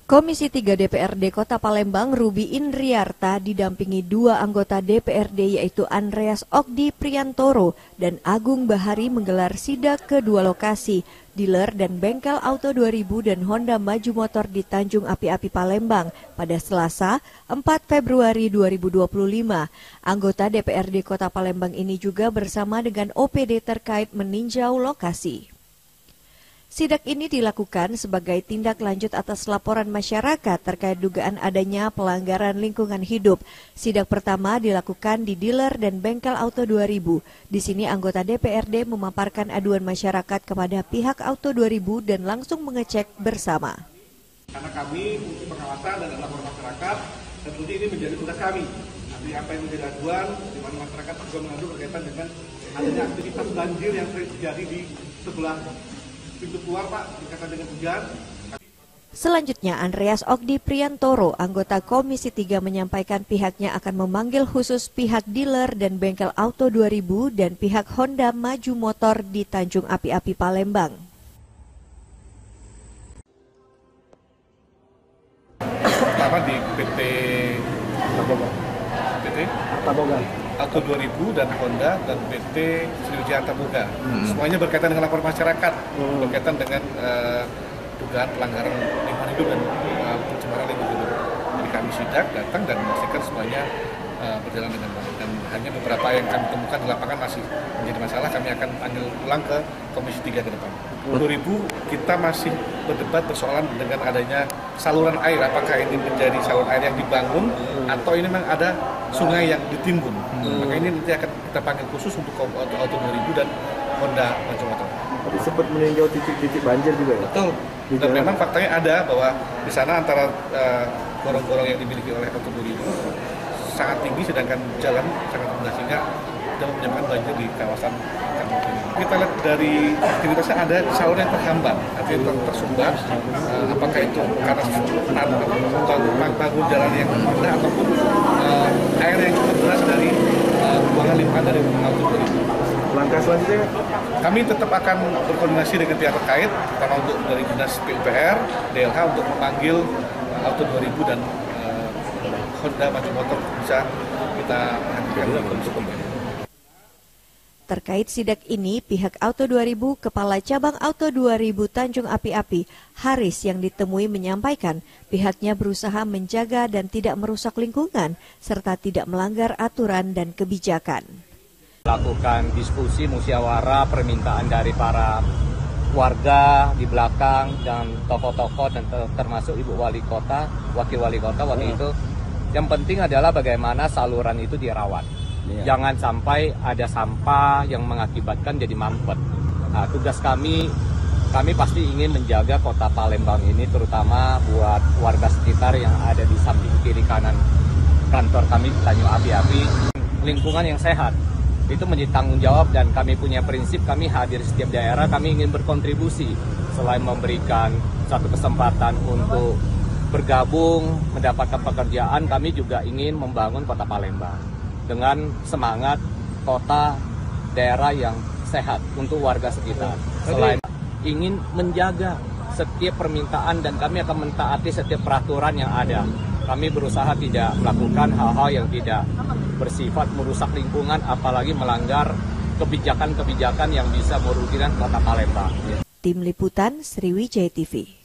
Komisi 3 DPRD Kota Palembang Ruby Indriarta didampingi dua anggota DPRD yaitu Andreas Ogdi Priantoro dan Agung Bahari menggelar sidak ke dua lokasi, dealer dan bengkel Auto 2000 dan Honda Maju Motor di Tanjung Api-Api Palembang pada Selasa 4 Februari 2025. Anggota DPRD Kota Palembang ini juga bersama dengan OPD terkait meninjau lokasi. Sidak ini dilakukan sebagai tindak lanjut atas laporan masyarakat terkait dugaan adanya pelanggaran lingkungan hidup. Sidak pertama dilakukan di dealer dan bengkel Auto 2000. Di sini anggota DPRD memaparkan aduan masyarakat kepada pihak Auto 2000 dan langsung mengecek bersama. Karena kami fungsi pengawasan dan laporan masyarakat, tentunya ini menjadi tugas kami. Nanti apa yang menjadi aduan, di mana masyarakat juga mengadu berkaitan dengan adanya aktivitas banjir yang terjadi di sebelah pintu keluar, Pak, berkaitan dengan hujan. Selanjutnya, Andreas Ogdi Priantoro, anggota Komisi 3 menyampaikan pihaknya akan memanggil khusus pihak dealer dan bengkel Auto 2000 dan pihak Honda Maju Motor di Tanjung Api-Api Palembang. Pertama di PT Taboga. Auto 2000 dan Honda dan PT Sriwijaya Taboga. Semuanya berkaitan dengan laporan masyarakat, berkaitan dengan dugaan pelanggaran lingkungan hidup dan pencemaran lingkungan hidup. Jadi kami sidak, datang dan memastikan semuanya berjalan dengan baik. Dan hanya beberapa yang kami temukan di lapangan masih menjadi masalah, kami akan panggil ulang ke Komisi 3 ke depan. 2000 kita masih berdebat persoalan dengan adanya saluran air, apakah ini menjadi saluran air yang dibangun atau ini memang ada sungai yang ditimbun. Maka ini nanti akan kita panggil khusus untuk Auto 2000 dan Honda Maju Motor. Tadi sempat meninjau titik-titik banjir juga ya? Betul. Dan memang faktanya ada bahwa di sana antara gorong-gorong yang dimiliki oleh Auto 2000 sangat tinggi, sedangkan jalan sangat rendah sehingga sudah menyebabkan banjir di kawasan kampung ini. Kita lihat dari aktivitasnya ada saluran yang terhambat, artinya tersumbat. Apakah itu karena bangun jalan yang rendah ataupun air yang cukup deras dari buangan limpahan dari Auto 2000. Langkah selanjutnya? Kami tetap akan berkoordinasi dengan pihak terkait, terutama untuk dari Dinas PUPR, DLH untuk memanggil Auto 2000 dan Honda Maju Motor bisa kita hadirkan di Komisi 3. Terkait sidak ini, pihak Auto 2000 Kepala Cabang Auto 2000 Tanjung Api-Api, Haris yang ditemui menyampaikan pihaknya berusaha menjaga dan tidak merusak lingkungan serta tidak melanggar aturan dan kebijakan. Lakukan diskusi musyawarah permintaan dari para warga di belakang dan tokoh-tokoh dan termasuk Ibu Wali Kota, Wakil Wali Kota waktu itu. Yang penting adalah bagaimana saluran itu dirawat. Jangan sampai ada sampah yang mengakibatkan jadi mampet. Nah, tugas kami pasti ingin menjaga kota Palembang ini, terutama buat warga sekitar yang ada di samping kiri kanan kantor kami Tanjung Api-Api. Lingkungan yang sehat itu menjadi tanggung jawab, dan kami punya prinsip, kami hadir di setiap daerah, kami ingin berkontribusi. Selain memberikan satu kesempatan untuk bergabung, mendapatkan pekerjaan, kami juga ingin membangun kota Palembang dengan semangat kota daerah yang sehat untuk warga sekitar. Selain ingin menjaga setiap permintaan dan kami akan mentaati setiap peraturan yang ada. Kami berusaha tidak melakukan hal-hal yang tidak bersifat merusak lingkungan, apalagi melanggar kebijakan-kebijakan yang bisa merugikan kota Palembang. Tim Liputan Sriwijaya TV.